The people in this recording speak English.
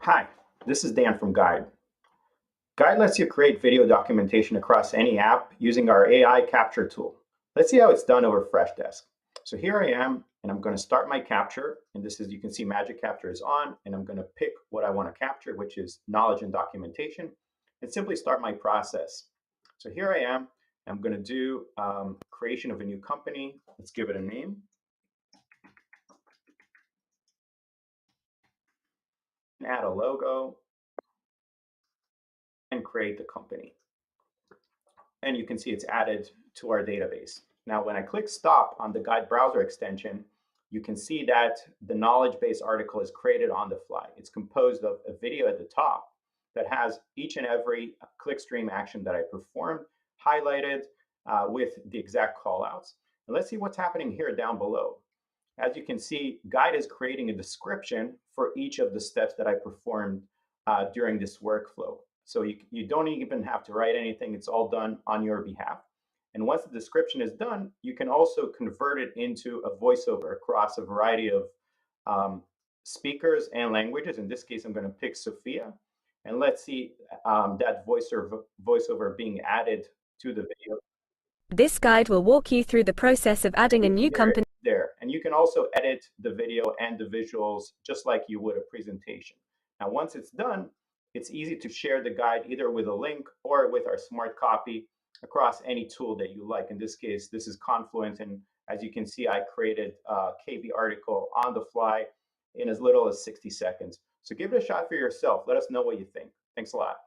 Hi, this is Dan from Guide. Guide lets you create video documentation across any app using our AI capture tool. Let's see how it's done over Freshdesk. So here I am, and I'm going to start my capture. And this is, you can see Magic Capture is on, and I'm going to pick what I want to capture, which is knowledge and documentation, and simply start my process. So here I am. I'm going to do creation of a new company. Let's give it a name. Add a logo and create the company. And you can see it's added to our database. Now, when I click stop on the Guide browser extension, you can see that the knowledge base article is created on the fly. It's composed of a video at the top that has each and every clickstream action that I performed, highlighted with the exact callouts. And let's see what's happening here down below. As you can see, Guide is creating a description for each of the steps that I performed during this workflow. So you don't even have to write anything. It's all done on your behalf. And once the description is done, you can also convert it into a voiceover across a variety of speakers and languages. In this case, I'm going to pick Sophia. And let's see that voiceover being added to the video. This guide will walk you through the process of adding a new company. There. And you can also edit the video and the visuals just like you would a presentation. Now, once it's done, it's easy to share the guide either with a link or with our smart copy across any tool that you like. In this case, this is Confluent. And as you can see, I created a KB article on the fly in as little as 60 seconds. So give it a shot for yourself. Let us know what you think. Thanks a lot.